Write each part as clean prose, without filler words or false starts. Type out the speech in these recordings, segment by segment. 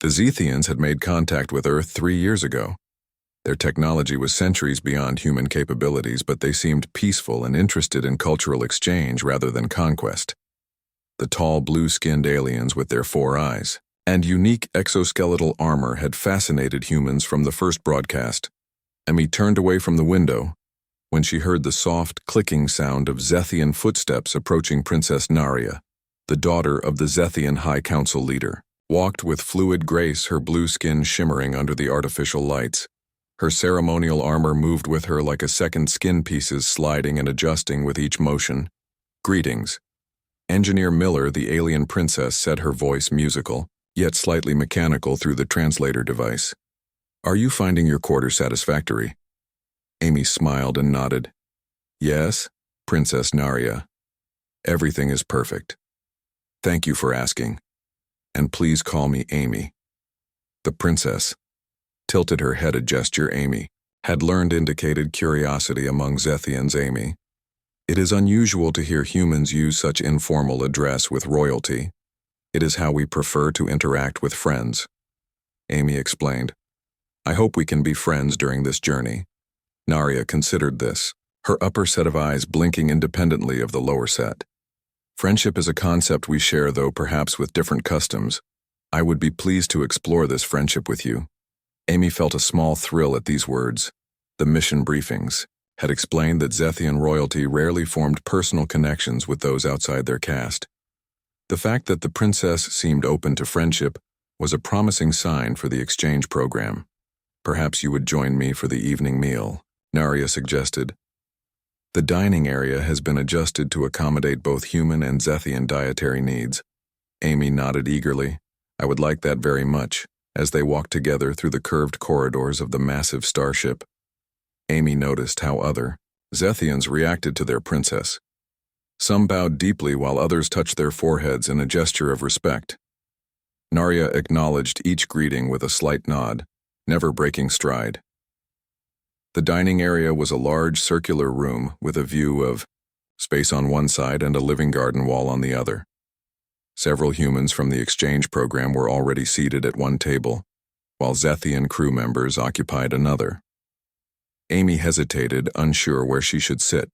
The Zethians had made contact with Earth 3 years ago. Their technology was centuries beyond human capabilities, but they seemed peaceful and interested in cultural exchange rather than conquest. The tall, blue-skinned aliens with their 4 eyes and unique exoskeletal armor had fascinated humans from the first broadcast. Emmy turned away from the window when she heard the soft, clicking sound of Zethian footsteps approaching Princess Naria, the daughter of the Zethian High Council leader. Walked with fluid grace, her blue skin shimmering under the artificial lights. Her ceremonial armor moved with her like a second skin, pieces sliding and adjusting with each motion. "Greetings." Engineer Miller, the alien princess, said, her voice musical, yet slightly mechanical through the translator device. "Are you finding your quarters satisfactory?" Amy smiled and nodded. "Yes, Princess Naria. Everything is perfect. Thank you for asking. And please call me Amy." The princess tilted her head, a gesture Amy had learned indicated curiosity among Zethians. "Amy, it is unusual to hear humans use such informal address with royalty. It is how we prefer to interact with friends," Amy explained. "I hope we can be friends during this journey." Naria considered this, her upper set of eyes blinking independently of the lower set. "Friendship is a concept we share, though perhaps with different customs. I would be pleased to explore this friendship with you." Amy felt a small thrill at these words. The mission briefings had explained that Zethian royalty rarely formed personal connections with those outside their caste. The fact that the princess seemed open to friendship was a promising sign for the exchange program. "Perhaps you would join me for the evening meal," Naria suggested. "The dining area has been adjusted to accommodate both human and Zethian dietary needs." Amy nodded eagerly. "I would like that very much," as they walked together through the curved corridors of the massive starship. Amy noticed how other Zethians reacted to their princess. Some bowed deeply while others touched their foreheads in a gesture of respect. Naria acknowledged each greeting with a slight nod, never breaking stride. The dining area was a large circular room with a view of space on one side and a living garden wall on the other. Several humans from the exchange program were already seated at one table, while Zethian crew members occupied another. Amy hesitated, unsure where she should sit.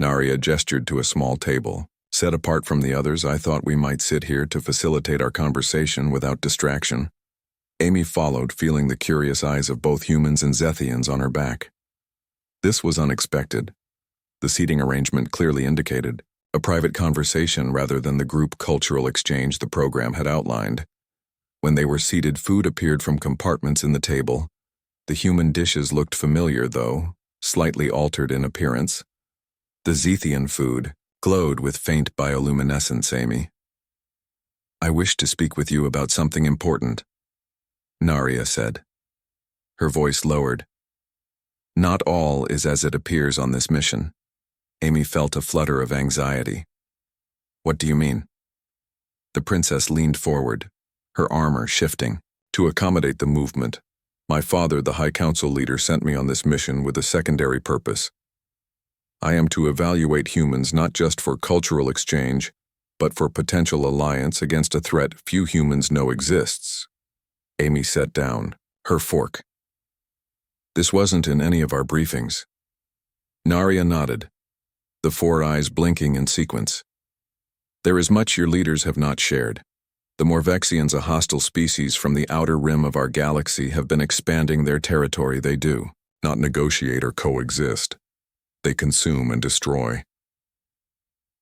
Naria gestured to a small table. "Set apart from the others, I thought we might sit here to facilitate our conversation without distraction." Amy followed, feeling the curious eyes of both humans and Zethians on her back. This was unexpected. The seating arrangement clearly indicated a private conversation rather than the group cultural exchange the program had outlined. When they were seated, food appeared from compartments in the table. The human dishes looked familiar, though slightly altered in appearance. The Zethian food glowed with faint bioluminescence. "Amy, I wish to speak with you about something important," Naria said. Her voice lowered. "Not all is as it appears on this mission." Amy felt a flutter of anxiety. "What do you mean?" The princess leaned forward, her armor shifting to accommodate the movement. "My father, the High Council leader, sent me on this mission with a secondary purpose. I am to evaluate humans not just for cultural exchange, but for potential alliance against a threat few humans know exists." Amy set down her fork. "This wasn't in any of our briefings." Naria nodded, the 4 eyes blinking in sequence. "There is much your leaders have not shared. The Morvexians, a hostile species from the outer rim of our galaxy, have been expanding their territory. They do not negotiate or coexist. They consume and destroy."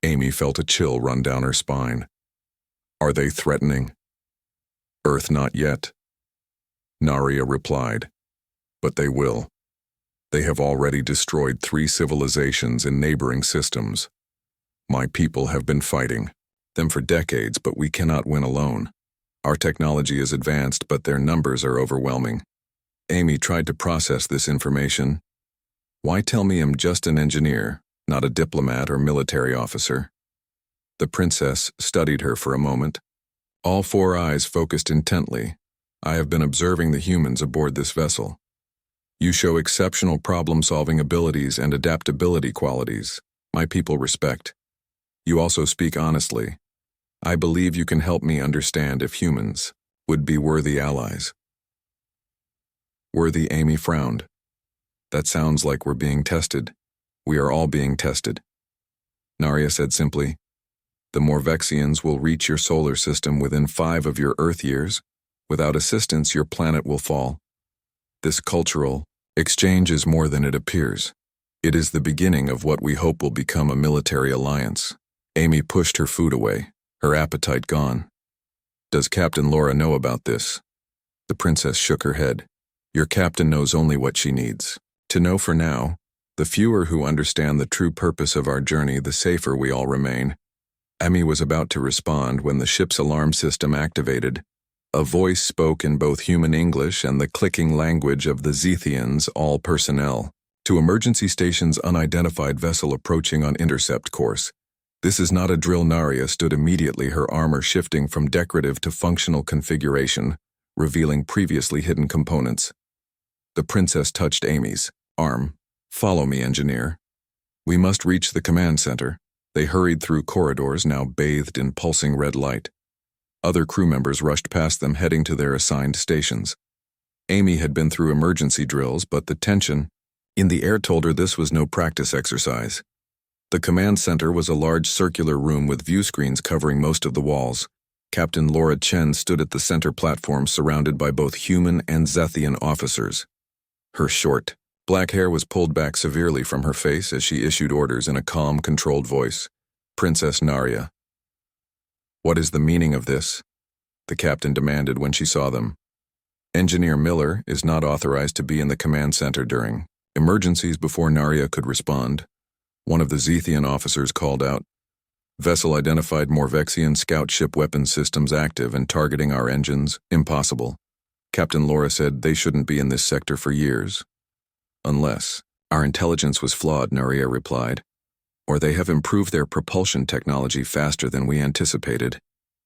Amy felt a chill run down her spine. "Are they threatening?" "Earth not yet," Naria replied, "but they will. They have already destroyed 3 civilizations in neighboring systems. My people have been fighting them for decades, but we cannot win alone. Our technology is advanced, but their numbers are overwhelming." Amy tried to process this information. "Why tell me I'm just an engineer, not a diplomat or military officer?" The princess studied her for a moment. All 4 eyes focused intently. "I have been observing the humans aboard this vessel. You show exceptional problem-solving abilities and adaptability qualities. My people respect. You also speak honestly. I believe you can help me understand if humans would be worthy allies. Worthy Amy frowned. That sounds like we're being tested. We are all being tested. Narya said simply, the Morvexians will reach your solar system within 5 of your Earth years. Without assistance, your planet will fall. This cultural exchange is more than it appears. It is the beginning of what we hope will become a military alliance. Amy pushed her food away, her appetite gone. Does Captain Laura know about this? The princess shook her head. Your captain knows only what she needs to know for now. The fewer who understand the true purpose of our journey, the safer we all remain. Amy was about to respond when the ship's alarm system activated. A voice spoke in both human English and the clicking language of the Zethians, all personnel. To emergency station's unidentified vessel approaching on intercept course. This is not a drill. Narya stood immediately, her armor shifting from decorative to functional configuration, revealing previously hidden components. The princess touched Amy's arm. Follow me, engineer. We must reach the command center. They hurried through corridors now bathed in pulsing red light. Other crew members rushed past them, heading to their assigned stations. Amy had been through emergency drills, but the tension in the air told her this was no practice exercise. The command center was a large circular room with view screens covering most of the walls. Captain Laura Chen stood at the center platform surrounded by both human and Zethian officers. Her short, black hair was pulled back severely from her face as she issued orders in a calm, controlled voice. Princess Narya. What is the meaning of this? The captain demanded when she saw them. Engineer Miller is not authorized to be in the command center during emergencies. Before Narya could respond, one of the Zethian officers called out, Vessel identified Morvexian scout ship weapon systems active and targeting our engines. Impossible. Captain Laura said they shouldn't be in this sector for years. Unless our intelligence was flawed, Narya replied. Or they have improved their propulsion technology faster than we anticipated.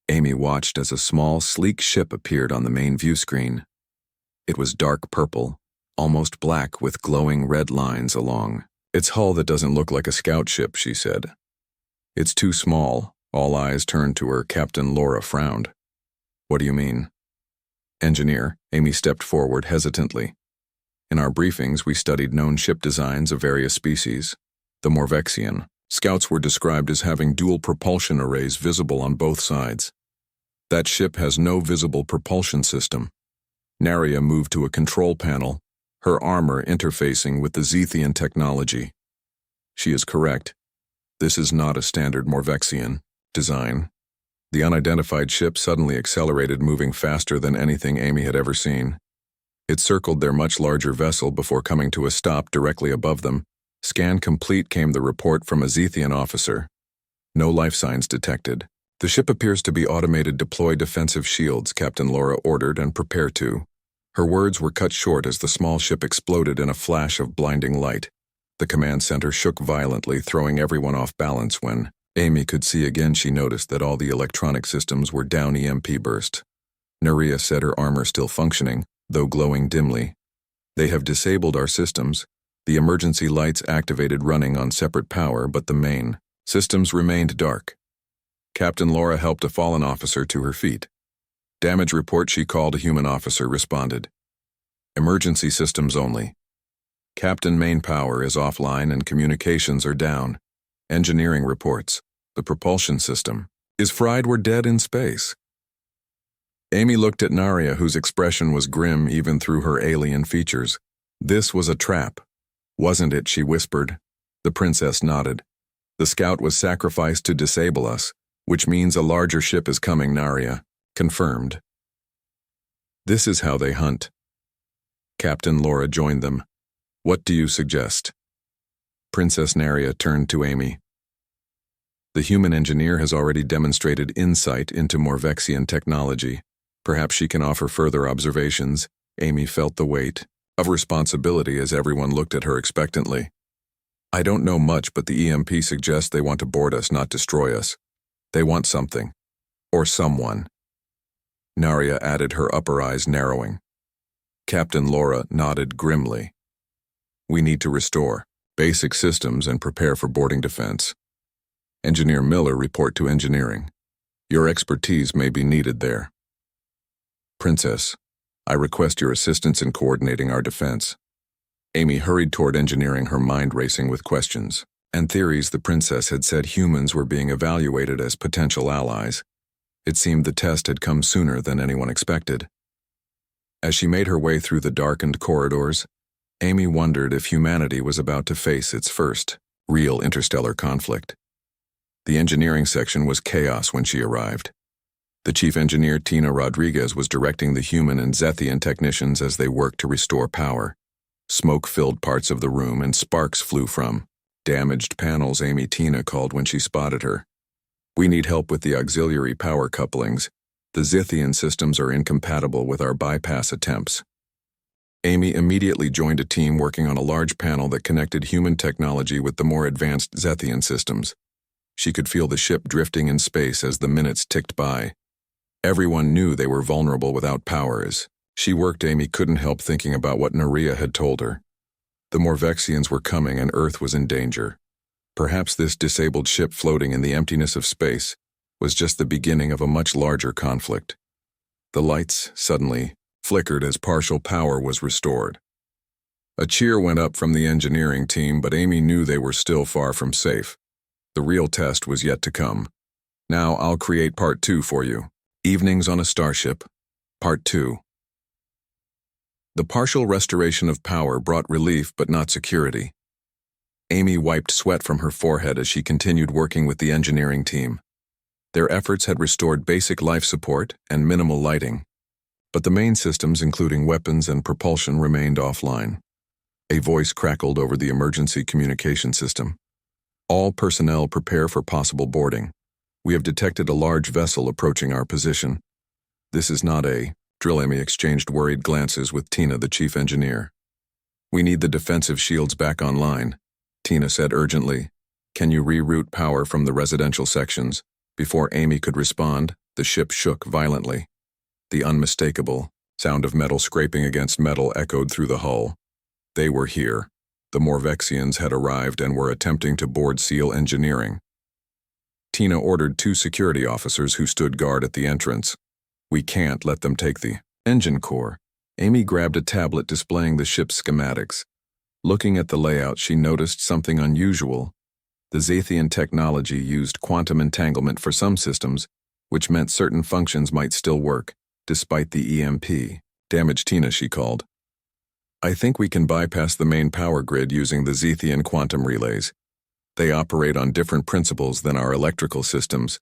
Amy watched as a small, sleek ship appeared on the main view screen. It was dark purple, almost black with glowing red lines along its hull. That doesn't look like a scout ship, she said. It's too small. All eyes turned to her. Captain Laura frowned. What do you mean? Engineer, Amy stepped forward hesitantly. In our briefings, we studied known ship designs of various species. The Morvexian scouts were described as having dual propulsion arrays visible on both sides. That ship has no visible propulsion system. Narya moved to a control panel, her armor interfacing with the Zethian technology. She is correct. This is not a standard Morvexian design. The unidentified ship suddenly accelerated, moving faster than anything Amy had ever seen. It circled their much larger vessel before coming to a stop directly above them. Scan complete, came the report from a Zethian officer. No life signs detected. The ship appears to be automated. Deploy defensive shields, Captain Laura ordered, and prepare to. Her words were cut short as the small ship exploded in a flash of blinding light. The command center shook violently, throwing everyone off balance. When Amy could see again, she noticed that all the electronic systems were down. EMP burst. Narya said, her armor still functioning, though glowing dimly. They have disabled our systems. The emergency lights activated, running on separate power, but the main systems remained dark. Captain Laura helped a fallen officer to her feet. Damage report, she called. A human officer responded. Emergency systems only. Captain, main power is offline and communications are down. Engineering reports. The propulsion system is fried. We're dead in space. Amy looked at Narya, whose expression was grim even through her alien features. This was a trap, wasn't it? She whispered. The princess nodded. The scout was sacrificed to disable us, which means a larger ship is coming. Narya confirmed. This is how they hunt. Captain Laura joined them. What do you suggest? Princess Narya turned to Amy. The human engineer has already demonstrated insight into Morvexian technology. Perhaps she can offer further observations. Amy felt the weight of responsibility as everyone looked at her expectantly. I don't know much, but the EMP suggests they want to board us, not destroy us. They want something. Or someone. Narya added, her upper eyes narrowing. Captain Laura nodded grimly. We need to restore basic systems and prepare for boarding defense. Engineer Miller, report to engineering. Your expertise may be needed there. Princess, I request your assistance in coordinating our defense. Amy hurried toward engineering, her mind racing with questions and theories. The princess had said humans were being evaluated as potential allies. It seemed the test had come sooner than anyone expected. As she made her way through the darkened corridors, Amy wondered if humanity was about to face its first real interstellar conflict. The engineering section was chaos when she arrived. The chief engineer, Tina Rodriguez, was directing the human and Zethian technicians as they worked to restore power. Smoke filled parts of the room and sparks flew from damaged panels. Tina called when she spotted her. We need help with the auxiliary power couplings. The Zethian systems are incompatible with our bypass attempts. Amy immediately joined a team working on a large panel that connected human technology with the more advanced Zethian systems. She could feel the ship drifting in space as the minutes ticked by. Everyone knew they were vulnerable without power. As she worked, Amy couldn't help thinking about what Narration had told her. The Morvexians were coming and Earth was in danger. Perhaps this disabled ship floating in the emptiness of space was just the beginning of a much larger conflict. The lights suddenly flickered as partial power was restored. A cheer went up from the engineering team, but Amy knew they were still far from safe. The real test was yet to come. Now I'll create part 2 for you. Evenings on a Starship, Part 2. The partial restoration of power brought relief but not security. Amy wiped sweat from her forehead as she continued working with the engineering team. Their efforts had restored basic life support and minimal lighting, but the main systems, including weapons and propulsion, remained offline. A voice crackled over the emergency communication system. All personnel prepare for possible boarding. We have detected a large vessel approaching our position. This is not a drill. Amy exchanged worried glances with Tina, the chief engineer. We need the defensive shields back online, Tina said urgently. Can you reroute power from the residential sections? Before Amy could respond, the ship shook violently. The unmistakable sound of metal scraping against metal echoed through the hull. They were here. The Morvexians had arrived and were attempting to board SEAL engineering. Tina ordered 2 security officers who stood guard at the entrance. We can't let them take the engine core. Amy grabbed a tablet displaying the ship's schematics. Looking at the layout, she noticed something unusual. The Zethian technology used quantum entanglement for some systems, which meant certain functions might still work, despite the EMP damage. Tina, she called. I think we can bypass the main power grid using the Zethian quantum relays. They operate on different principles than our electrical systems.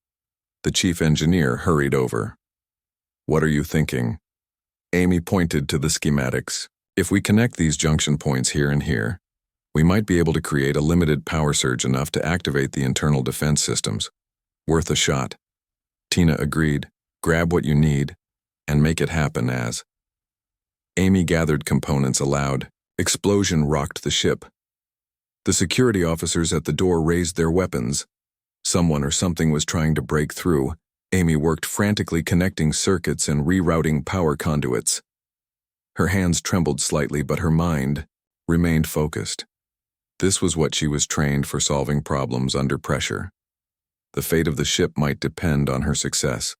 The chief engineer hurried over. What are you thinking? Amy pointed to the schematics. If we connect these junction points here and here, we might be able to create a limited power surge enough to activate the internal defense systems. Worth a shot. Tina agreed. Grab what you need and make it happen. As Amy gathered components, a loud explosion rocked the ship. The security officers at the door raised their weapons. Someone or something was trying to break through. Amy worked frantically, connecting circuits and rerouting power conduits. Her hands trembled slightly, but her mind remained focused. This was what she was trained for: solving problems under pressure. The fate of the ship might depend on her success.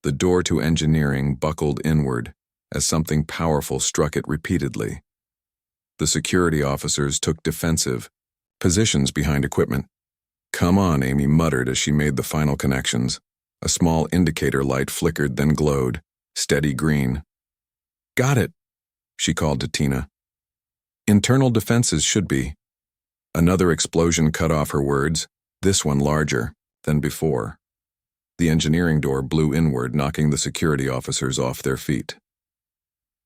The door to engineering buckled inward as something powerful struck it repeatedly. The security officers took defensive positions behind equipment. Come on, Amy muttered as she made the final connections. A small indicator light flickered, then glowed, steady green. Got it, she called to Tina. Internal defenses should be. Another explosion cut off her words, this one larger than before. The engineering door blew inward, knocking the security officers off their feet.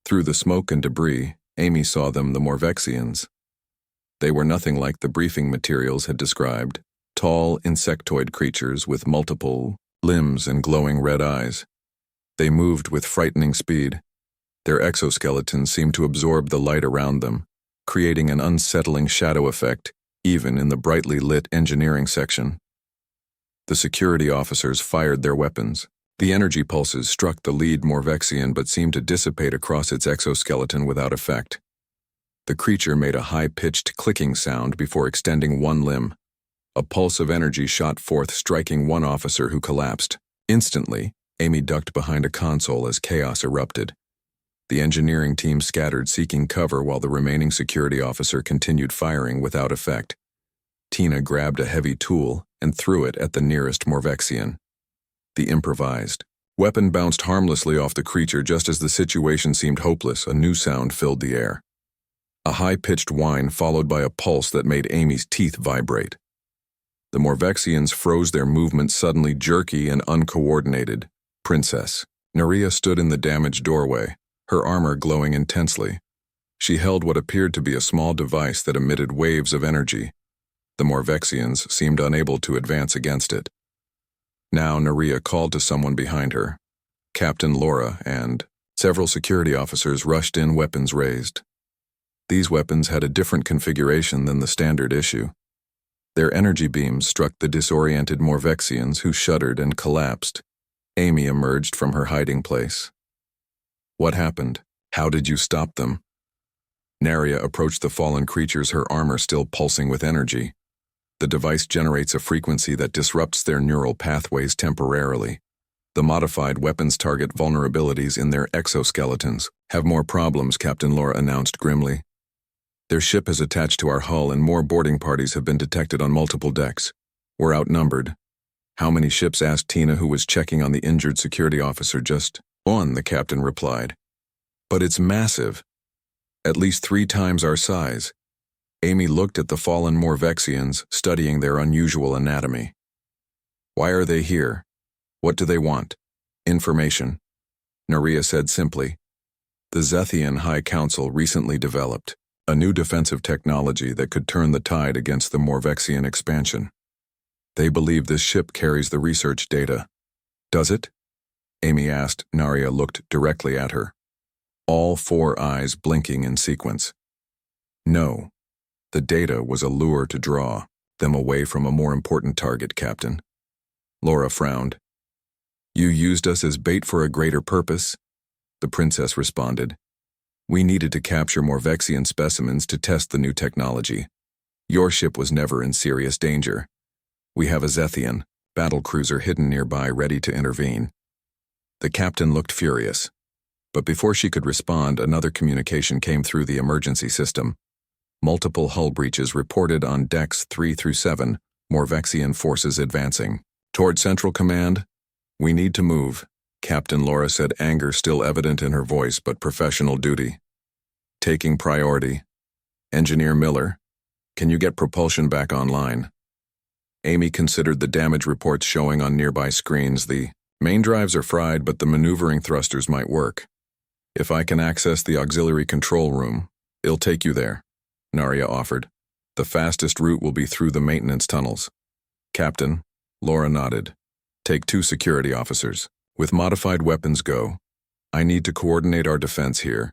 Through the smoke and debris, Amy saw them, the Morvexians. They were nothing like the briefing materials had described, tall insectoid creatures with multiple limbs and glowing red eyes. They moved with frightening speed. Their exoskeletons seemed to absorb the light around them, creating an unsettling shadow effect, even in the brightly lit engineering section. The security officers fired their weapons. The energy pulses struck the lead Morvexian but seemed to dissipate across its exoskeleton without effect. The creature made a high-pitched clicking sound before extending one limb. A pulse of energy shot forth, striking one officer who collapsed. Instantly, Amy ducked behind a console as chaos erupted. The engineering team scattered seeking cover while the remaining security officer continued firing without effect. Tina grabbed a heavy tool and threw it at the nearest Morvexian. The improvised weapon bounced harmlessly off the creature just as the situation seemed hopeless. A new sound filled the air. A high-pitched whine followed by a pulse that made Amy's teeth vibrate. The Morvexians froze, their movements suddenly jerky and uncoordinated. Princess Naria stood in the damaged doorway, her armor glowing intensely. She held what appeared to be a small device that emitted waves of energy. The Morvexians seemed unable to advance against it. Now Naria called to someone behind her. Captain Laura and several security officers rushed in, weapons raised. These weapons had a different configuration than the standard issue. Their energy beams struck the disoriented Morvexians, who shuddered and collapsed. Amy emerged from her hiding place. What happened? How did you stop them? Naria approached the fallen creatures, her armor still pulsing with energy. The device generates a frequency that disrupts their neural pathways temporarily. The modified weapons target vulnerabilities in their exoskeletons. Have more problems, Captain Laura announced grimly. Their ship is attached to our hull and more boarding parties have been detected on multiple decks. We're outnumbered. How many ships? Asked Tina, who was checking on the injured security officer. Just one, the captain replied. But it's massive. At least 3 times our size. Amy looked at the fallen Morvexians, studying their unusual anatomy. Why are they here? What do they want? Information, Naria said simply. The Zethian High Council recently developed a new defensive technology that could turn the tide against the Morvexian expansion. They believe this ship carries the research data. Does it? Amy asked. Naria looked directly at her. All 4 eyes blinking in sequence. No. The data was a lure to draw them away from a more important target, Captain. Laura frowned. You used us as bait for a greater purpose? The princess responded. We needed to capture Morvexian specimens to test the new technology. Your ship was never in serious danger. We have a Zethian battlecruiser hidden nearby, ready to intervene. The captain looked furious. But before she could respond, another communication came through the emergency system. Multiple hull breaches reported on decks 3 through 7, Morvexian forces advancing. Toward Central Command, we need to move, Captain Laura said, anger still evident in her voice, but professional duty. Taking priority. Engineer Miller, can you get propulsion back online? Amy considered the damage reports showing on nearby screens. The main drives are fried, but the maneuvering thrusters might work. If I can access the auxiliary control room, it'll take you there, Naria offered. The fastest route will be through the maintenance tunnels. Captain, Laura nodded. Take 2 security officers. With modified weapons, go. I need to coordinate our defense here.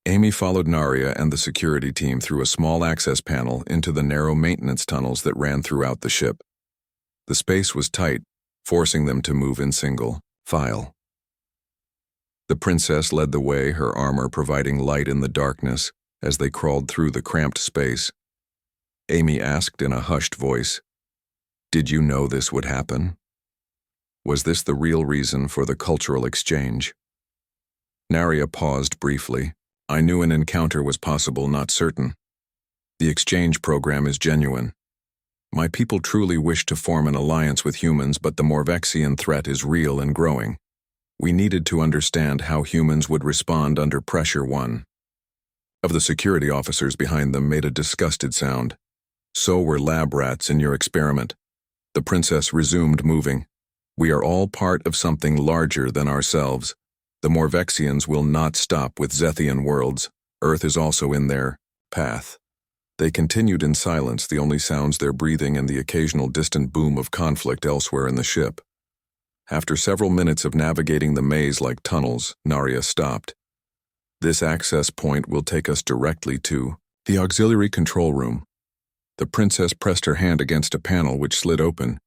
Amy followed Naria and the security team through a small access panel into the narrow maintenance tunnels that ran throughout the ship. The space was tight, forcing them to move in single file. The princess led the way, her armor providing light in the darkness as they crawled through the cramped space. Amy asked in a hushed voice, Did you know this would happen? Was this the real reason for the cultural exchange? Naria paused briefly. I knew an encounter was possible, not certain. The exchange program is genuine. My people truly wish to form an alliance with humans, but the Morvexian threat is real and growing. We needed to understand how humans would respond under pressure. One of the security officers behind them made a disgusted sound. So were lab rats in your experiment. The princess resumed moving. We are all part of something larger than ourselves. The Morvexians will not stop with Zethian worlds. Earth is also in their path. They continued in silence, the only sounds their breathing and the occasional distant boom of conflict elsewhere in the ship. After several minutes of navigating the maze like tunnels, Naria stopped. This access point will take us directly to the auxiliary control room. The princess pressed her hand against a panel which slid open.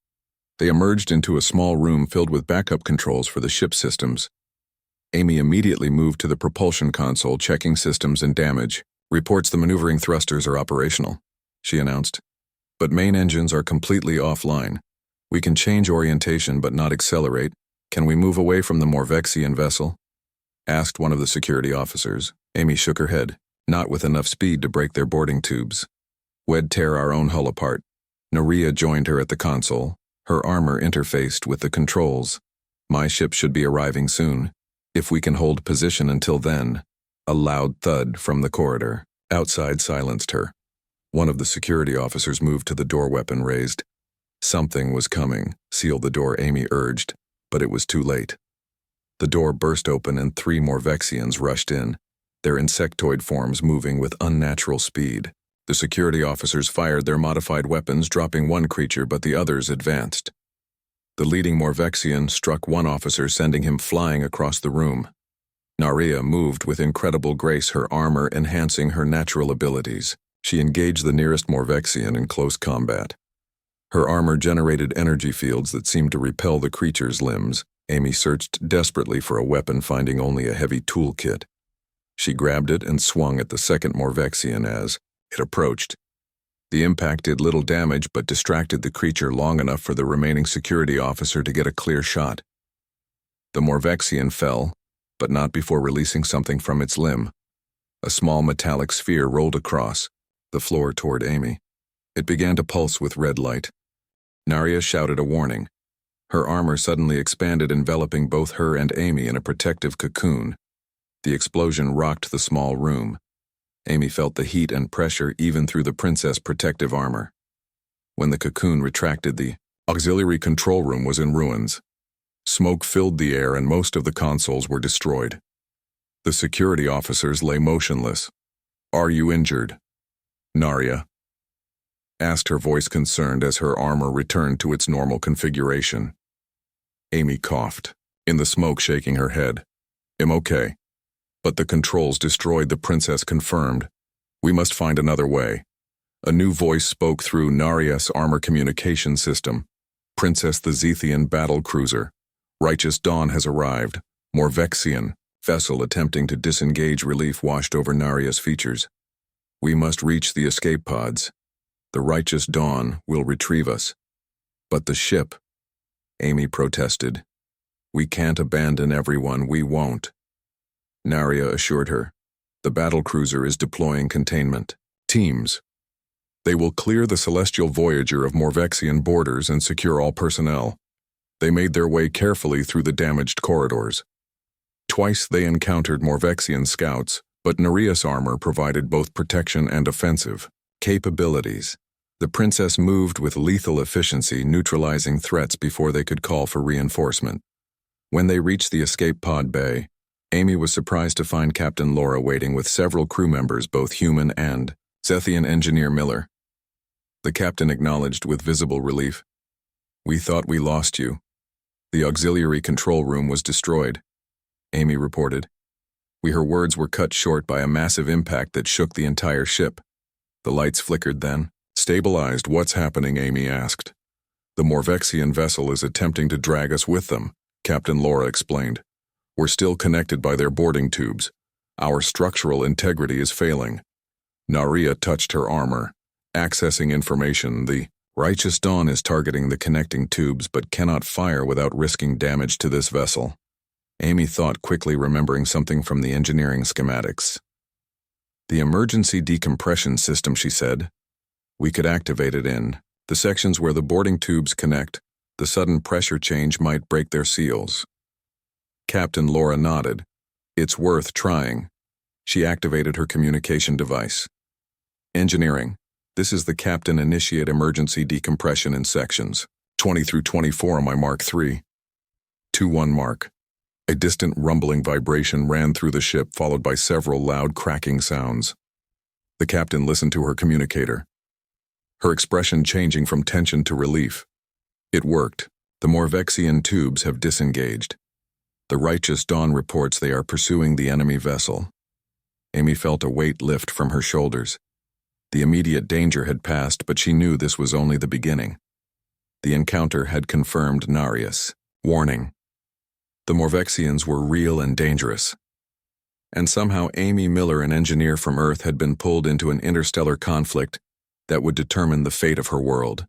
They emerged into a small room filled with backup controls for the ship systems. Amy immediately moved to the propulsion console, checking systems and damage. Reports the maneuvering thrusters are operational, she announced. But main engines are completely offline. We can change orientation but not accelerate. "Can we move away from the Morvexian vessel?" asked one of the security officers. Amy shook her head. "Not with enough speed to break their boarding tubes. We'd tear our own hull apart." Naria joined her at the console, her armor interfaced with the controls. "My ship should be arriving soon. If we can hold position until then." A loud thud from the corridor outside silenced her. One of the security officers moved to the door, weapon raised. "Something was coming. Seal the door," Amy urged, but it was too late. The door burst open and 3 Morvexians rushed in, their insectoid forms moving with unnatural speed. The security officers fired their modified weapons, dropping one creature, but the others advanced. The leading Morvexian struck one officer, sending him flying across the room. Naria moved with incredible grace, her armor enhancing her natural abilities. She engaged the nearest Morvexian in close combat. Her armor generated energy fields that seemed to repel the creature's limbs. Amy searched desperately for a weapon, finding only a heavy toolkit. She grabbed it and swung at the second Morvexian as it approached. The impact did little damage but distracted the creature long enough for the remaining security officer to get a clear shot. The Morvexian fell, but not before releasing something from its limb. A small metallic sphere rolled across the floor toward Amy. It began to pulse with red light. Naria shouted a warning. Her armor suddenly expanded, enveloping both her and Amy in a protective cocoon. The explosion rocked the small room. Amy felt the heat and pressure even through the princess' protective armor. When the cocoon retracted, the auxiliary control room was in ruins. Smoke filled the air and most of the consoles were destroyed. The security officers lay motionless. "Are you injured?" Naria asked, her voice concerned as her armor returned to its normal configuration. Amy coughed, in the smoke, shaking her head. "I'm okay. But the controls destroyed," the princess confirmed. "We must find another way." A new voice spoke through Naria's armor communication system. "Princess, the Zethian battle cruiser. Righteous Dawn has arrived. Morvexian vessel attempting to disengage." Relief washed over Naria's features. "We must reach the escape pods. The Righteous Dawn will retrieve us." "But the ship," Amy protested. "We can't abandon everyone, we won't." Naria assured her. "The battlecruiser is deploying containment teams. They will clear the Celestial Voyager of Morvexian borders and secure all personnel." They made their way carefully through the damaged corridors. Twice they encountered Morvexian scouts, but Naria's armor provided both protection and offensive capabilities. The princess moved with lethal efficiency, neutralizing threats before they could call for reinforcement. When they reached the escape pod bay, Amy was surprised to find Captain Laura waiting with several crew members, both human and Zethian. Engineer Miller. The captain acknowledged with visible relief. "We thought we lost you." "The auxiliary control room was destroyed," Amy reported. Her words were cut short by a massive impact that shook the entire ship. The lights flickered then. "Stabilized, what's happening?" Amy asked. "The Morvexian vessel is attempting to drag us with them," Captain Laura explained. "We're still connected by their boarding tubes. Our structural integrity is failing." Naria touched her armor, accessing information. "The Righteous Dawn is targeting the connecting tubes but cannot fire without risking damage to this vessel." Amy thought, quickly remembering something from the engineering schematics. "The emergency decompression system," she said. "We could activate it in the sections where the boarding tubes connect. The sudden pressure change might break their seals." Captain Laura nodded. "It's worth trying." She activated her communication device. "Engineering. This is the captain. Initiate emergency decompression in sections 20 through 24 on my Mark III. 2-1 mark." A distant rumbling vibration ran through the ship, followed by several loud cracking sounds. The captain listened to her communicator, her expression changing from tension to relief. "It worked. The Morvexian tubes have disengaged. The Righteous Dawn reports they are pursuing the enemy vessel." Amy felt a weight lift from her shoulders. The immediate danger had passed, but she knew this was only the beginning. The encounter had confirmed Naria's warning. The Morvexians were real and dangerous. And somehow Amy Miller, an engineer from Earth, had been pulled into an interstellar conflict that would determine the fate of her world.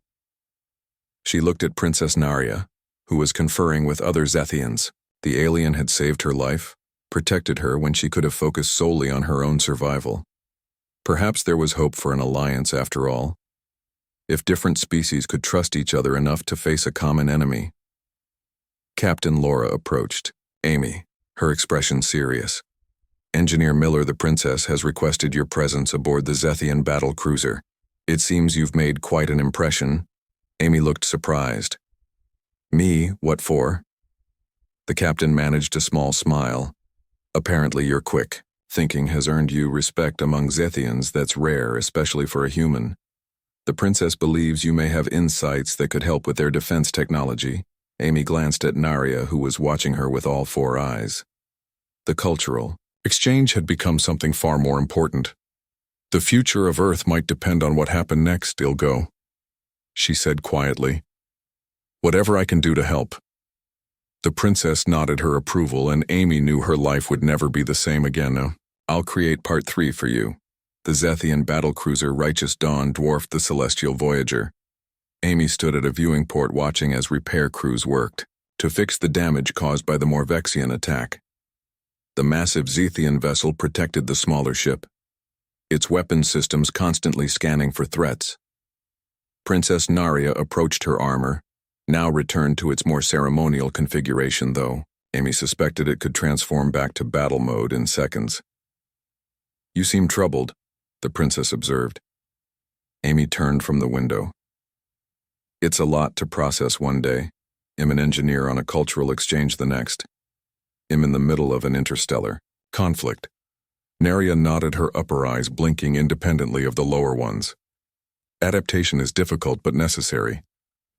She looked at Princess Naria, who was conferring with other Zethians. The alien had saved her life, protected her when she could have focused solely on her own survival. Perhaps there was hope for an alliance after all, if different species could trust each other enough to face a common enemy. Captain Laura approached. Amy, her expression serious. Engineer Miller, the princess, has requested your presence aboard the Zethian battle cruiser. It seems you've made quite an impression. Amy looked surprised. Me, what for? The captain managed a small smile. Apparently you're quick. Thinking has earned you respect among Zethians that's rare, especially for a human. The princess believes you may have insights that could help with their defense technology. Amy glanced at Naria, who was watching her with all four eyes. The cultural exchange had become something far more important. The future of Earth might depend on what happened next, Ilgo, she said quietly. Whatever I can do to help. The princess nodded her approval, and Amy knew her life would never be the same again. I'll create part 3 for you. The Zethian battlecruiser Righteous Dawn dwarfed the Celestial Voyager. Amy stood at a viewing port watching as repair crews worked to fix the damage caused by the Morvexian attack. The massive Zethian vessel protected the smaller ship, its weapon systems constantly scanning for threats. Princess Naria approached her armor, now returned to its more ceremonial configuration, though Amy suspected it could transform back to battle mode in seconds. You seem troubled, the princess observed. Amy turned from the window. It's a lot to process one day. I'm an engineer on a cultural exchange the next. I'm in the middle of an interstellar conflict. Naria nodded, her upper eyes blinking independently of the lower ones. Adaptation is difficult but necessary.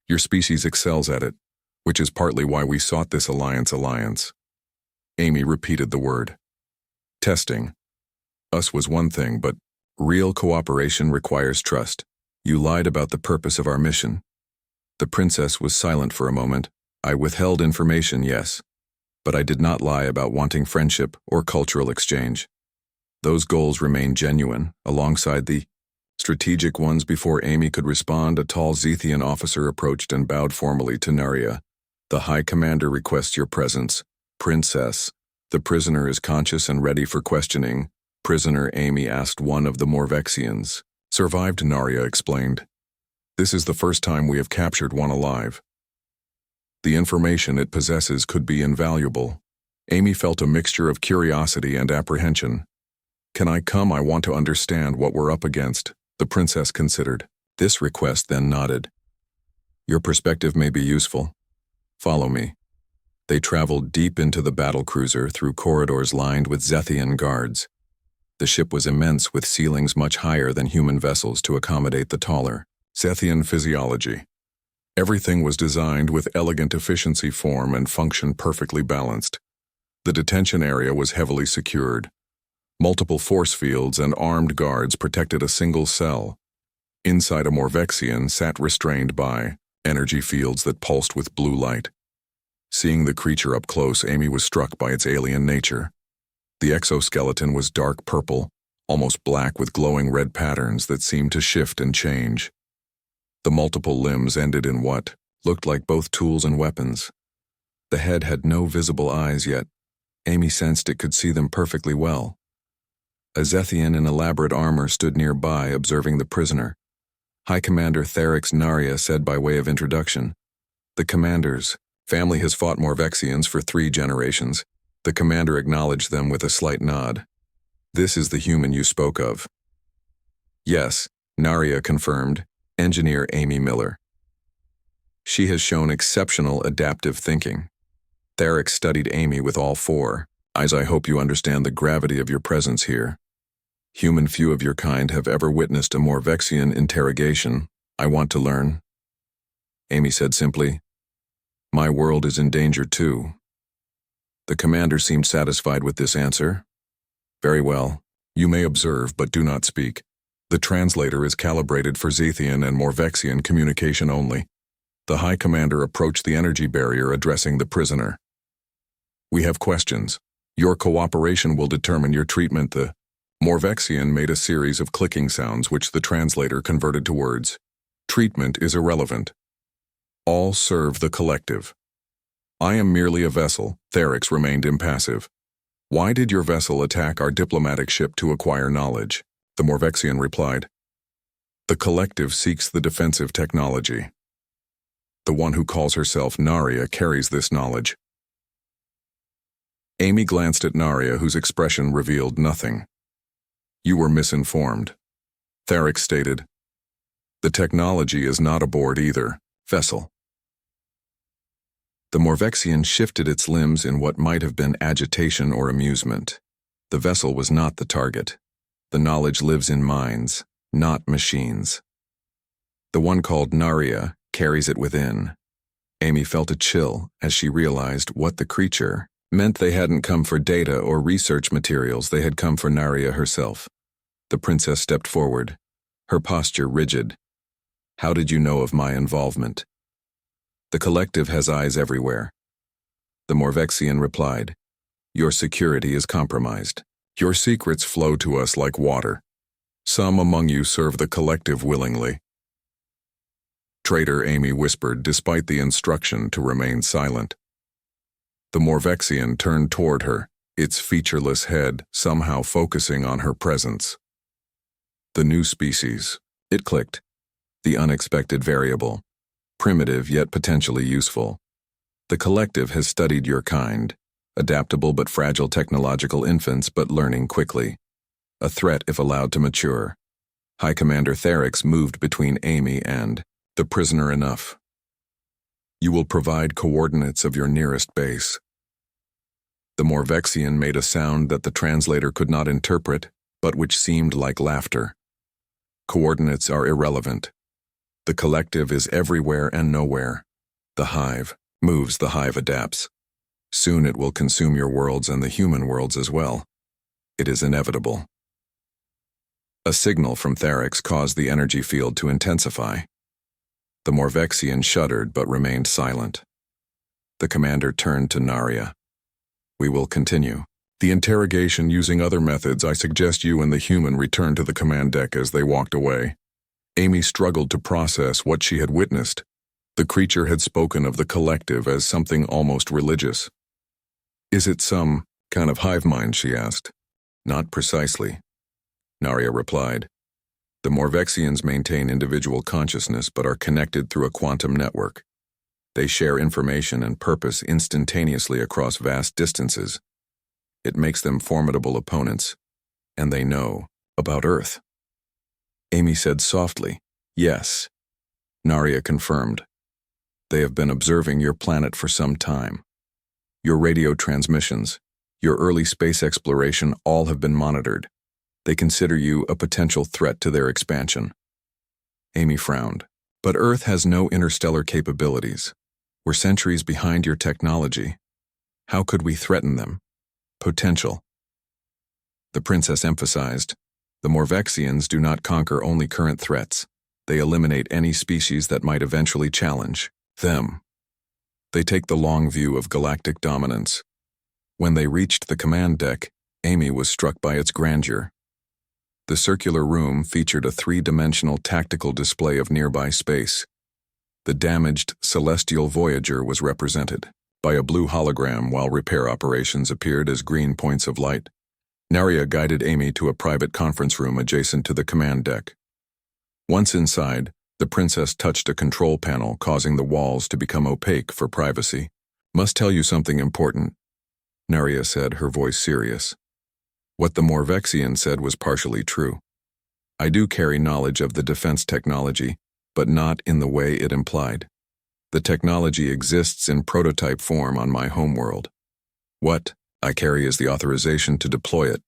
Your species excels at it, which is partly why we sought this alliance. Amy repeated the word. Testing. Us was one thing, but real cooperation requires trust. You lied about the purpose of our mission. The princess was silent for a moment. I withheld information, yes, but I did not lie about wanting friendship or cultural exchange. Those goals remain genuine, alongside the strategic ones. Before Amy could respond, a tall Zethian officer approached and bowed formally to Naria. The High Commander requests your presence. Princess, the prisoner is conscious and ready for questioning. Prisoner, Amy asked one of the Morvexians. Survived, Naria explained. This is the first time we have captured one alive. The information it possesses could be invaluable. Amy felt a mixture of curiosity and apprehension. Can I come? I want to understand what we're up against, the princess considered. This request then nodded. Your perspective may be useful. Follow me. They traveled deep into the battlecruiser through corridors lined with Zethian guards. The ship was immense, with ceilings much higher than human vessels to accommodate the taller Zethian physiology. Everything was designed with elegant efficiency, form and function perfectly balanced. The detention area was heavily secured. Multiple force fields and armed guards protected a single cell. Inside, a Morvexian sat restrained by energy fields that pulsed with blue light. Seeing the creature up close, Amy was struck by its alien nature. The exoskeleton was dark purple, almost black, with glowing red patterns that seemed to shift and change. The multiple limbs ended in what looked like both tools and weapons. The head had no visible eyes, yet Amy sensed it could see them perfectly well. A Zethian in elaborate armor stood nearby, observing the prisoner. High Commander Therix, Naria said by way of introduction. The commander's family has fought Morvexians for 3 generations. The commander acknowledged them with a slight nod. This is the human you spoke of. Yes, Naria confirmed. Engineer Amy Miller. She has shown exceptional adaptive thinking. Therix studied Amy with all 4 eyes. I hope you understand the gravity of your presence here. Human few of your kind have ever witnessed a Morvexian interrogation. I want to learn. Amy said simply. My world is in danger too. The commander seemed satisfied with this answer. Very well. You may observe, but do not speak. The translator is calibrated for Zethian and Morvexian communication only. The High Commander approached the energy barrier, addressing the prisoner. We have questions. Your cooperation will determine your treatment. The Morvexian made a series of clicking sounds, which the translator converted to words. Treatment is irrelevant. All serve the collective. I am merely a vessel. Therix remained impassive. Why did your vessel attack our diplomatic ship to acquire knowledge? The Morvexian replied. The collective seeks the defensive technology. The one who calls herself Naria carries this knowledge. Amy glanced at Naria, whose expression revealed nothing. You were misinformed. Therix stated. The technology is not aboard either vessel. The Morvexian shifted its limbs in what might have been agitation or amusement. The vessel was not the target. The knowledge lives in minds, not machines. The one called Naria carries it within. Amy felt a chill as she realized what the creature meant. They hadn't come for data or research materials, they had come for Naria herself. The princess stepped forward, her posture rigid. How did you know of my involvement? The collective has eyes everywhere. The Morvexian replied, Your security is compromised. Your secrets flow to us like water. Some among you serve the collective willingly. Traitor, Amy whispered, despite the instruction to remain silent. The Morvexian turned toward her, its featureless head somehow focusing on her presence. The new species, it clicked. The unexpected variable. Primitive yet potentially useful. The collective has studied your kind, adaptable but fragile technological infants but learning quickly. A threat if allowed to mature. High Commander Therix moved between Amy and the prisoner. Enough. You will provide coordinates of your nearest base. The Morvexian made a sound that the translator could not interpret, but which seemed like laughter. Coordinates are irrelevant. The collective is everywhere and nowhere. The hive moves, the hive adapts. Soon it will consume your worlds and the human worlds as well. It is inevitable. A signal from Therix caused the energy field to intensify. The Morvexian shuddered but remained silent. The commander turned to Naria. We will continue the interrogation using other methods. I suggest you and the human return to the command deck. As they walked away, Amy struggled to process what she had witnessed. The creature had spoken of the collective as something almost religious. Is it some kind of hive mind, she asked. Not precisely, Naria replied. The Morvexians maintain individual consciousness but are connected through a quantum network. They share information and purpose instantaneously across vast distances. It makes them formidable opponents, and they know about Earth. Amy said softly, Yes. Naria confirmed. They have been observing your planet for some time. Your radio transmissions, your early space exploration, all have been monitored. They consider you a potential threat to their expansion. Amy frowned. But Earth has no interstellar capabilities. We're centuries behind your technology. How could we threaten them? Potential. The princess emphasized, the Morvexians do not conquer only current threats. They eliminate any species that might eventually challenge them. They take the long view of galactic dominance. When they reached the command deck, Amy was struck by its grandeur. The circular room featured a three-dimensional tactical display of nearby space. The damaged celestial Voyager was represented by a blue hologram, while repair operations appeared as green points of light. Naria guided Amy to a private conference room adjacent to the command deck. Once inside, the princess touched a control panel, causing the walls to become opaque for privacy. Must tell you something important, Naria said, her voice serious. What the Morvexian said was partially true. I do carry knowledge of the defense technology, but not in the way it implied. The technology exists in prototype form on my homeworld. What I carry is the authorization to deploy it.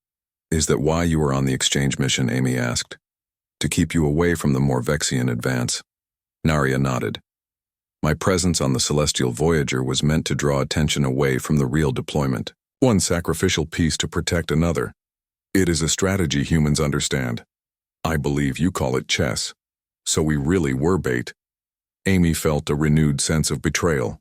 Is that why you were on the exchange mission? Amy asked. To keep you away from the Morvexian advance. Naria nodded. My presence on the celestial Voyager was meant to draw attention away from the real deployment. One sacrificial piece to protect another. It is a strategy humans understand. I believe you call it chess. So we really were bait. Amy felt a renewed sense of betrayal.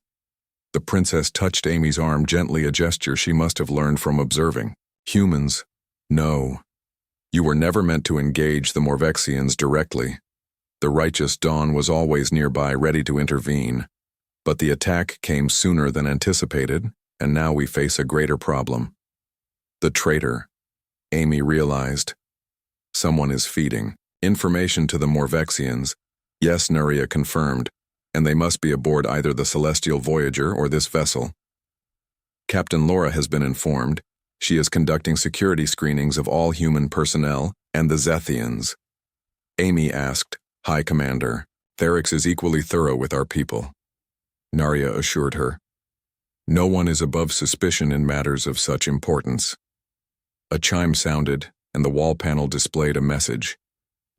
The princess touched Amy's arm gently, a gesture she must have learned from observing. Humans, no. You were never meant to engage the Morvexians directly. The righteous dawn was always nearby, ready to intervene. But the attack came sooner than anticipated, and now we face a greater problem. The traitor, Amy realized. Someone is feeding information to the Morvexians. Yes, Nuria confirmed, and they must be aboard either the Celestial Voyager or this vessel. Captain Laura has been informed. She is conducting security screenings of all human personnel and the Zethians. Amy asked, High Commander, Therix is equally thorough with our people. Narya assured her. No one is above suspicion in matters of such importance. A chime sounded, and the wall panel displayed a message.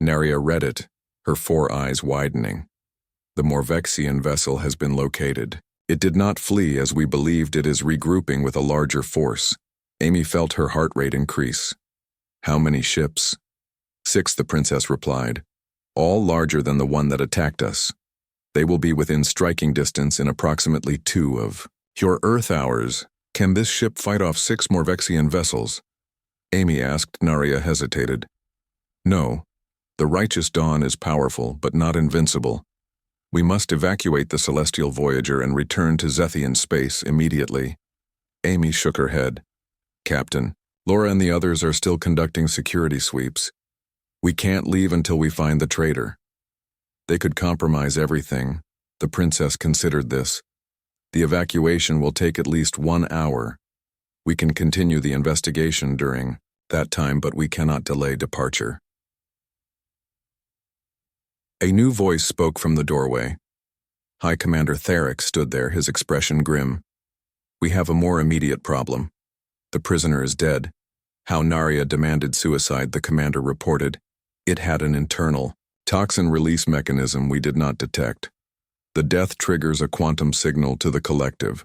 Narya read it, her 4 eyes widening. The Morvexian vessel has been located. It did not flee as we believed it is regrouping with a larger force. Amy felt her heart rate increase. How many ships? 6, the princess replied. All larger than the one that attacked us. They will be within striking distance in approximately 2 of your Earth hours. Can this ship fight off 6 Morvexian vessels? Amy asked. Narya hesitated. No. The Righteous Dawn is powerful, but not invincible. We must evacuate the Celestial Voyager and return to Zethian space immediately. Amy shook her head. Captain, Laura and the others are still conducting security sweeps. We can't leave until we find the traitor. They could compromise everything. The princess considered this. The evacuation will take at least 1 hour. We can continue the investigation during that time, but we cannot delay departure. A new voice spoke from the doorway. High Commander Therix stood there, his expression grim. We have a more immediate problem. The prisoner is dead. How Narya demanded suicide, the commander reported. It had an internal toxin release mechanism we did not detect. The death triggers a quantum signal to the collective.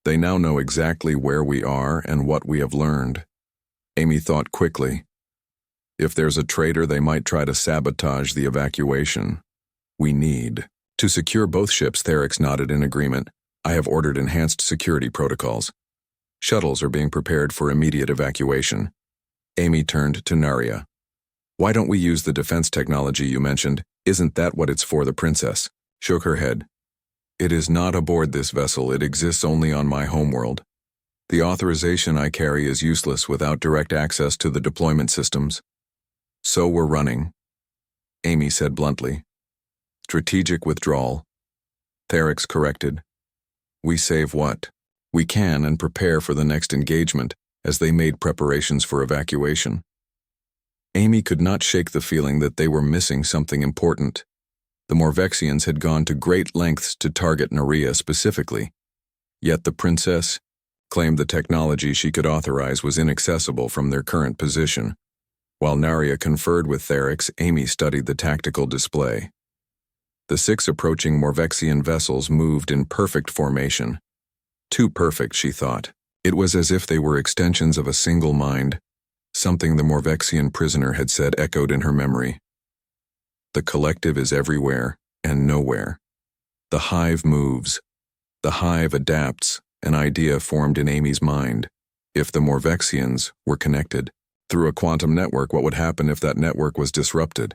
They now know exactly where we are and what we have learned. Amy thought quickly. If there's a traitor, they might try to sabotage the evacuation. We need to secure both ships. Therix nodded in agreement. I have ordered enhanced security protocols. Shuttles are being prepared for immediate evacuation. Amy turned to Narya. Why don't we use the defense technology you mentioned? Isn't that what it's for? The princess shook her head. It is not aboard this vessel. It exists only on my homeworld. The authorization I carry is useless without direct access to the deployment systems. So we're running, Amy said bluntly. Strategic withdrawal. Therix corrected. We save what we can and prepare for the next engagement, as they made preparations for evacuation. Amy could not shake the feeling that they were missing something important. The Morvexians had gone to great lengths to target Narya specifically, yet the princess claimed the technology she could authorize was inaccessible from their current position. While Narya conferred with Therix, Amy studied the tactical display. The 6 approaching Morvexian vessels moved in perfect formation. Too perfect, she thought. It was as if they were extensions of a single mind. Something the Morvexian prisoner had said echoed in her memory. The collective is everywhere and nowhere. The hive moves. The hive adapts, an idea formed in Amy's mind. If the Morvexians were connected through a quantum network, what would happen if that network was disrupted?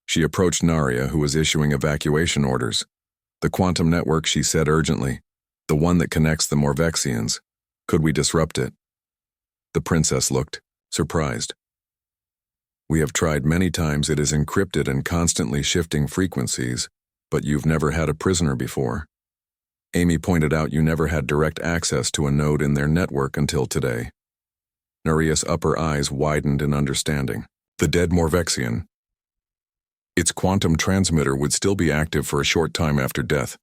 She approached Narya, who was issuing evacuation orders. The quantum network, she said urgently. The one that connects the Morvexians. Could we disrupt it? The princess looked surprised. We have tried many times. It is encrypted and constantly shifting frequencies, but you've never had a prisoner before. Amy pointed out you never had direct access to a node in their network until today. Narya's upper eyes widened in understanding. The dead Morvexian. Its quantum transmitter would still be active for a short time after death.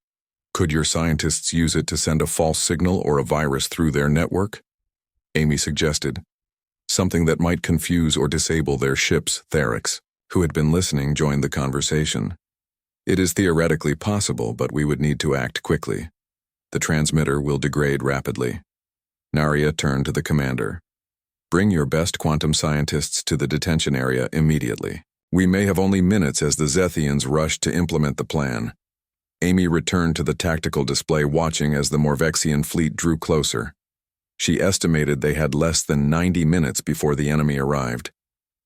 Could your scientists use it to send a false signal or a virus through their network? Amy suggested. Something that might confuse or disable their ships. Therix, who had been listening, joined the conversation. It is theoretically possible, but we would need to act quickly. The transmitter will degrade rapidly. Narya turned to the commander. Bring your best quantum scientists to the detention area immediately. We may have only minutes as the Zethians rush to implement the plan. Amy returned to the tactical display, watching as the Morvexian fleet drew closer. She estimated they had less than 90 minutes before the enemy arrived.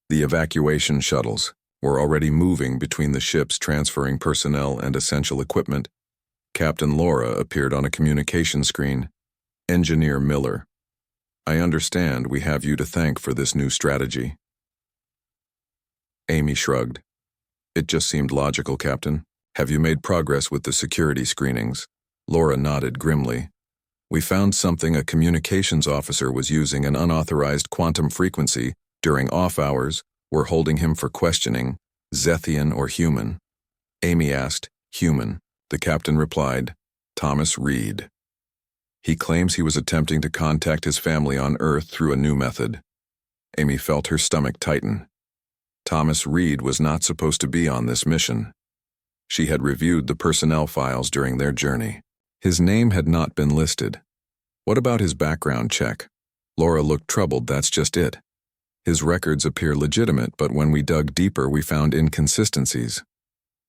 The evacuation shuttles were already moving between the ships, transferring personnel and essential equipment. Captain Laura appeared on a communication screen. Engineer Miller. I understand we have you to thank for this new strategy. Amy shrugged. It just seemed logical, Captain. Have you made progress with the security screenings? Laura nodded grimly. We found something a communications officer was using an unauthorized quantum frequency during off hours. We're holding him for questioning, Zethian or human. Amy asked, human. The captain replied, Thomas Reed. He claims he was attempting to contact his family on Earth through a new method. Amy felt her stomach tighten. Thomas Reed was not supposed to be on this mission. She had reviewed the personnel files during their journey. His name had not been listed. What about his background check? Laura looked troubled, that's just it. His records appear legitimate, but when we dug deeper we found inconsistencies.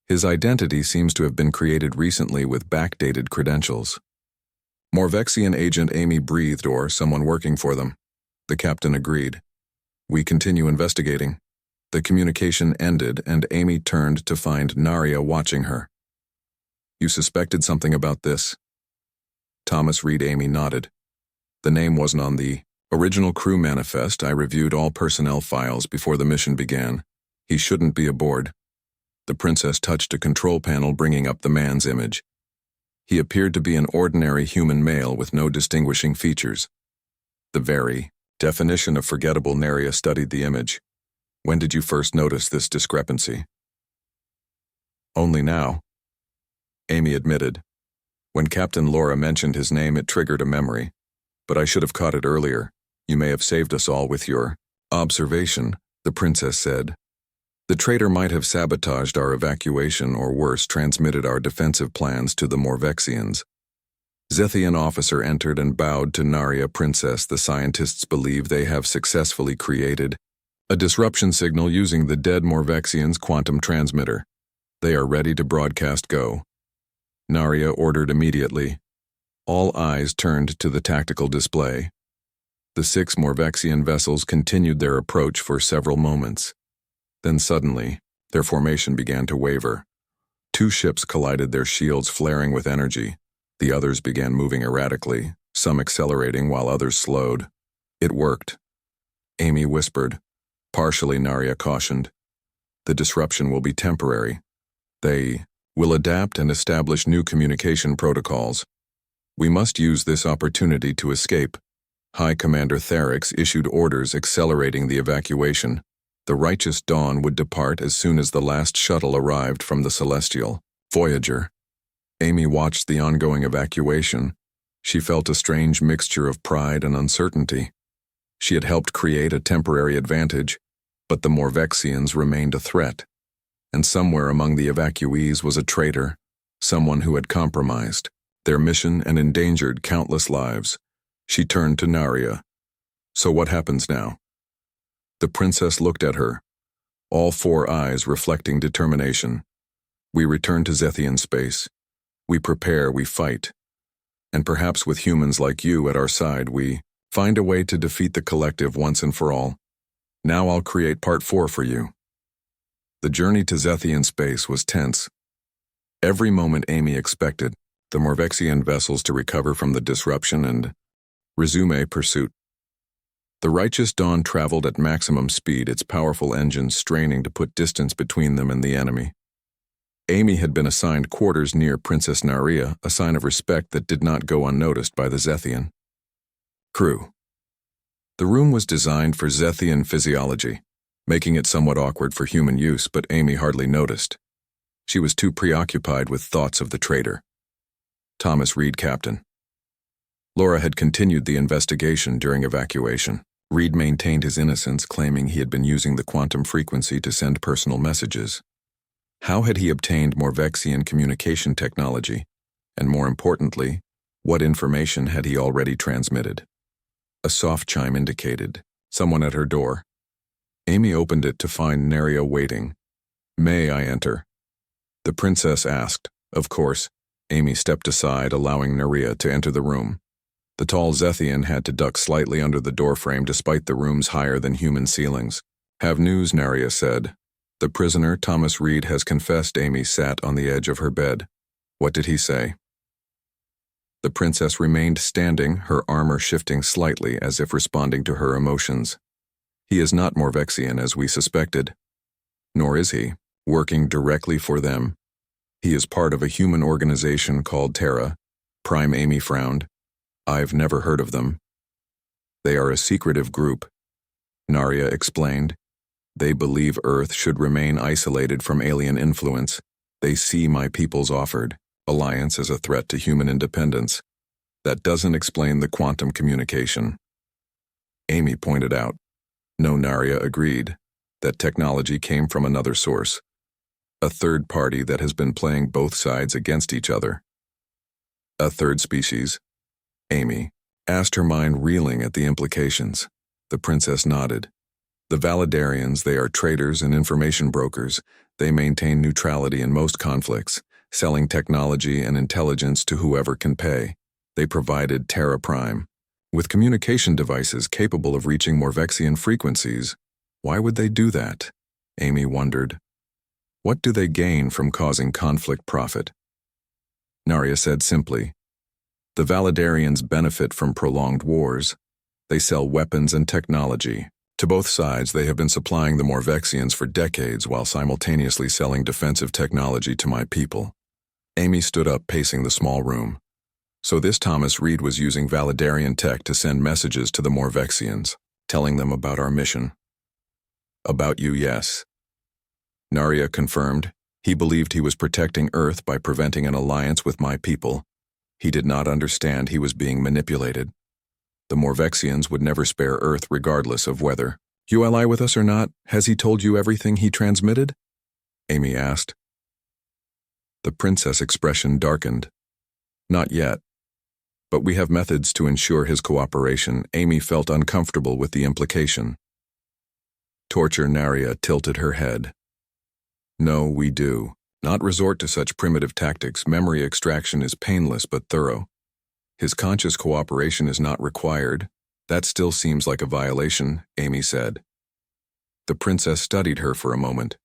His identity seems to have been created recently with backdated credentials. Morvexian agent Amy breathed, or someone working for them. The captain agreed. We continue investigating. The communication ended and Amy turned to find Naria watching her. You suspected something about this? Thomas Reed. Amy nodded. The name wasn't on the original crew manifest. I reviewed all personnel files before the mission began. He shouldn't be aboard. The princess touched a control panel, bringing up the man's image. He appeared to be an ordinary human male with no distinguishing features. The very definition of forgettable. Naria studied the image. When did you first notice this discrepancy? Only now. Amy admitted. When Captain Laura mentioned his name, it triggered a memory. But I should have caught it earlier. You may have saved us all with your observation, the princess said. The traitor might have sabotaged our evacuation or worse, transmitted our defensive plans to the Morvexians. Zethian officer entered and bowed to Naria. Princess, the scientists believe they have successfully created a disruption signal using the dead Morvexians' quantum transmitter. They are ready to broadcast go. Naria ordered immediately. All eyes turned to the tactical display. The 6 Morvexian vessels continued their approach for several moments. Then suddenly, their formation began to waver. 2 ships collided, their shields flaring with energy. The others began moving erratically, some accelerating while others slowed. It worked. Amy whispered. Partially, Naria cautioned. The disruption will be temporary. They will adapt and establish new communication protocols. We must use this opportunity to escape. High Commander Therix issued orders accelerating the evacuation. The Righteous Dawn would depart as soon as the last shuttle arrived from the Celestial Voyager. Amy watched the ongoing evacuation. She felt a strange mixture of pride and uncertainty. She had helped create a temporary advantage, but the Morvexians remained a threat. And somewhere among the evacuees was a traitor, someone who had compromised their mission and endangered countless lives. She turned to Naria. So what happens now? The princess looked at her, all 4 eyes reflecting determination. We return to Zethian space. We prepare, we fight. And perhaps with humans like you at our side, we find a way to defeat the collective once and for all. Now I'll create part 4 for you. The journey to Zethian space was tense. Every moment Amy expected the Morvexian vessels to recover from the disruption and resume pursuit. The Righteous Dawn traveled at maximum speed, its powerful engines straining to put distance between them and the enemy. Amy had been assigned quarters near Princess Naria, a sign of respect that did not go unnoticed by the Zethian crew. The room was designed for Zethian physiology, making it somewhat awkward for human use, but Amy hardly noticed. She was too preoccupied with thoughts of the traitor. Thomas Reed, Captain. Laura had continued the investigation during evacuation. Reed maintained his innocence, claiming he had been using the quantum frequency to send personal messages. How had he obtained Morvexian communication technology? And more importantly, what information had he already transmitted? A soft chime indicated someone at her door. Amy opened it to find Naria waiting. May I enter? The princess asked. Of course. Amy stepped aside, allowing Naria to enter the room. The tall Zethian had to duck slightly under the doorframe despite the room's higher-than-human ceilings. Have news, Naria said. The prisoner, Thomas Reed, has confessed. Amy sat on the edge of her bed. What did he say? The princess remained standing, her armor shifting slightly as if responding to her emotions. He is not Morvexian as we suspected. Nor is he working directly for them. He is part of a human organization called Terra. Prime Amy frowned. I've never heard of them. They are a secretive group, Narya explained. They believe Earth should remain isolated from alien influence. They see my people's offered alliance as a threat to human independence. That doesn't explain the quantum communication. Amy pointed out. No, Narya agreed. That technology came from another source. A third party that has been playing both sides against each other. A third species? Amy asked, her mind reeling at the implications. The princess nodded. The Validarians, they are traders and information brokers. They maintain neutrality in most conflicts, selling technology and intelligence to whoever can pay. They provided Terra Prime with communication devices capable of reaching Morvexian frequencies. Why would they do that? Amy wondered. What do they gain from causing conflict profit? Narya said simply, the Validarians benefit from prolonged wars. They sell weapons and technology. To both sides, they have been supplying the Morvexians for decades while simultaneously selling defensive technology to my people. Amy stood up, pacing the small room. So this Thomas Reed was using Validarian tech to send messages to the Morvexians, telling them about our mission. About you, yes. Narya confirmed. He believed he was protecting Earth by preventing an alliance with my people. He did not understand he was being manipulated. The Morvexians would never spare Earth regardless of whether you ally with us or not. Has he told you everything he transmitted? Amy asked. The princess' expression darkened. Not yet. But we have methods to ensure his cooperation. Amy felt uncomfortable with the implication. Torture. Narya tilted her head. No, we do. Not resort to such primitive tactics. Memory extraction is painless but thorough. His conscious cooperation is not required. That still seems like a violation, Amy said. The princess studied her for a moment.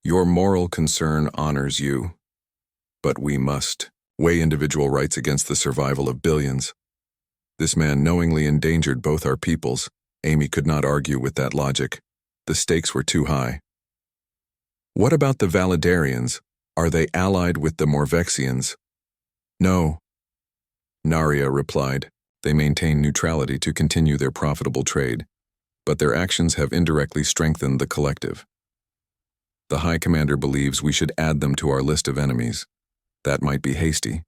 Your moral concern honors you. But we must weigh individual rights against the survival of billions. This man knowingly endangered both our peoples. Amy could not argue with that logic. The stakes were too high. What about the Validarians? Are they allied with the Morvexians? No. Narya replied. They maintain neutrality to continue their profitable trade, but their actions have indirectly strengthened the collective. The High Commander believes we should add them to our list of enemies. That might be hasty.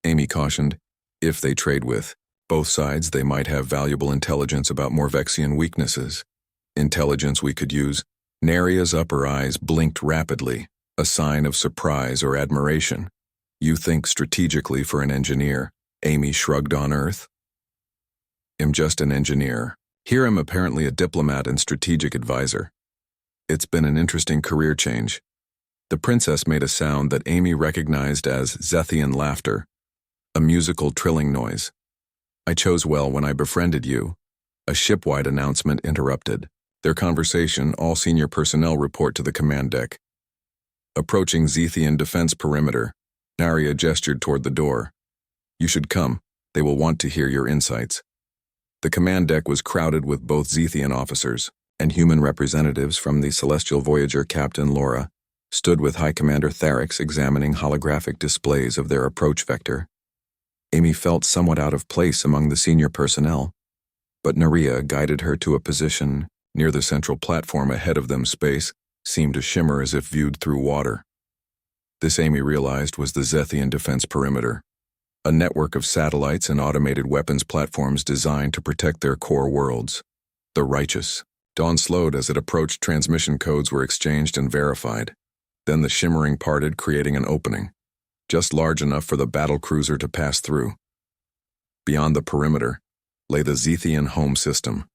Amy cautioned, if they trade with both sides, they might have valuable intelligence about Morvexian weaknesses. Intelligence we could use. Narya's upper eyes blinked rapidly, a sign of surprise or admiration. You think strategically for an engineer. Amy shrugged on Earth. I'm just an engineer. Here I'm apparently a diplomat and strategic advisor. It's been an interesting career change. The princess made a sound that Amy recognized as Zethian laughter, a musical trilling noise. I chose well when I befriended you. A ship-wide announcement interrupted. Their conversation, all senior personnel report to the command deck. Approaching Zethian defense perimeter, Narya gestured toward the door. You should come. They will want to hear your insights. The command deck was crowded with both Zethian officers and human representatives from the Celestial Voyager. Captain Laura stood with High Commander Tharix examining holographic displays of their approach vector. Amy felt somewhat out of place among the senior personnel, but Narya guided her to a position near the central platform ahead of them. Space seemed to shimmer as if viewed through water. This, Amy realized, was the Zethian defense perimeter, a network of satellites and automated weapons platforms designed to protect their core worlds. The righteous. Dawn slowed as it approached. Transmission codes were exchanged and verified. Then the shimmering parted, creating an opening, just large enough for the battle cruiser to pass through. Beyond the perimeter lay the Zethian home system,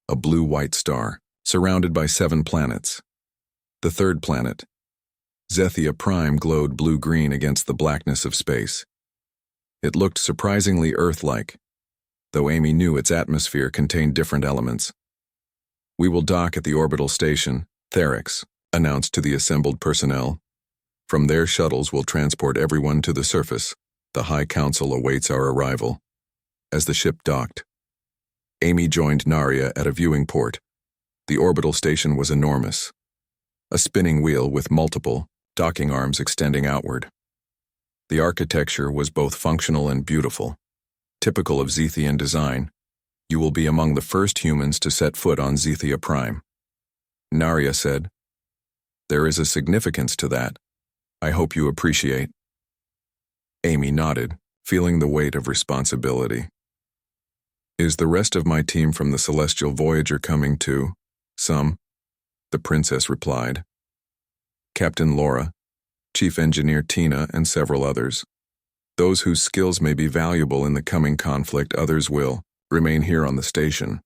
a blue-white star, surrounded by 7 planets. The third planet, Zethia Prime, glowed blue-green against the blackness of space. It looked surprisingly Earth-like, though Amy knew its atmosphere contained different elements. We will dock at the orbital station, Tharix announced to the assembled personnel. From there, shuttles will transport everyone to the surface. The High Council awaits our arrival. As the ship docked, Amy joined Narya at a viewing port. The orbital station was enormous, a spinning wheel with multiple docking arms extending outward. The architecture was both functional and beautiful, typical of Zethian design. You will be among the first humans to set foot on Zethia Prime. Narya said, "There is a significance to that. I hope you appreciate." Amy nodded, feeling the weight of responsibility. "Is the rest of my team from the Celestial Voyager coming too?" "Some," the princess replied. "Captain Laura, Chief Engineer Tina, and several others. Those whose skills may be valuable in the coming conflict, others will remain here on the station."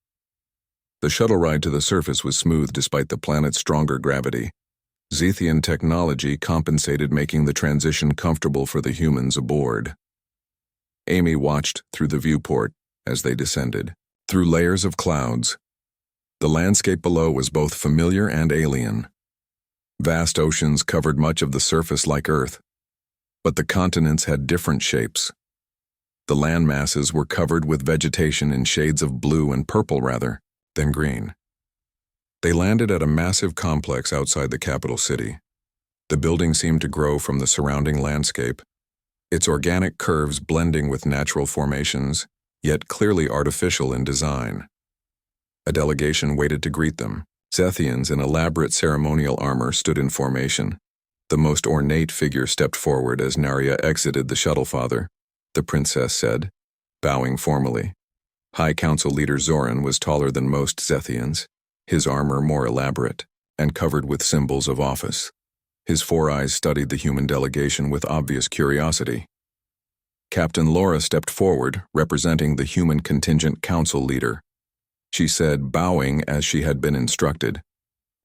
The shuttle ride to the surface was smooth despite the planet's stronger gravity. Zethian technology compensated, making the transition comfortable for the humans aboard. Amy watched through the viewport as they descended, through layers of clouds. The landscape below was both familiar and alien. Vast oceans covered much of the surface like Earth, but the continents had different shapes. The land masses were covered with vegetation in shades of blue and purple rather than green. They landed at a massive complex outside the capital city. The building seemed to grow from the surrounding landscape, its organic curves blending with natural formations, yet clearly artificial in design. A delegation waited to greet them. Zethians in elaborate ceremonial armor stood in formation. The most ornate figure stepped forward as Narya exited the shuttle. "Father," the princess said, bowing formally. High Council leader Zoran was taller than most Zethians, his armor more elaborate and covered with symbols of office. His four eyes studied the human delegation with obvious curiosity. Captain Laura stepped forward, representing the human contingent council leader. She said, bowing as she had been instructed,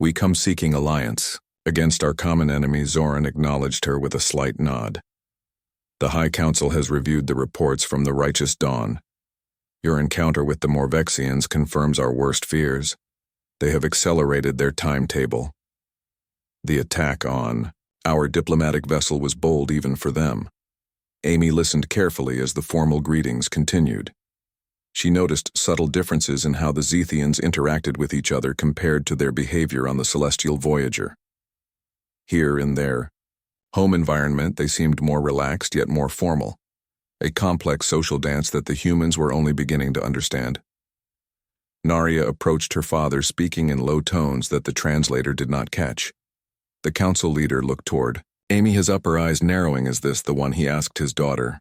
"We come seeking alliance. Against our common enemy." Zoran acknowledged her with a slight nod. "The High Council has reviewed the reports from the Righteous Dawn. Your encounter with the Morvexians confirms our worst fears. They have accelerated their timetable. The attack on our diplomatic vessel was bold even for them." Amy listened carefully as the formal greetings continued. She noticed subtle differences in how the Zethians interacted with each other compared to their behavior on the Celestial Voyager. Here, in their home environment, they seemed more relaxed yet more formal, a complex social dance that the humans were only beginning to understand. Narya approached her father, speaking in low tones that the translator did not catch. The council leader looked toward Amy, his upper eyes narrowing. "Is this the one?" he asked his daughter.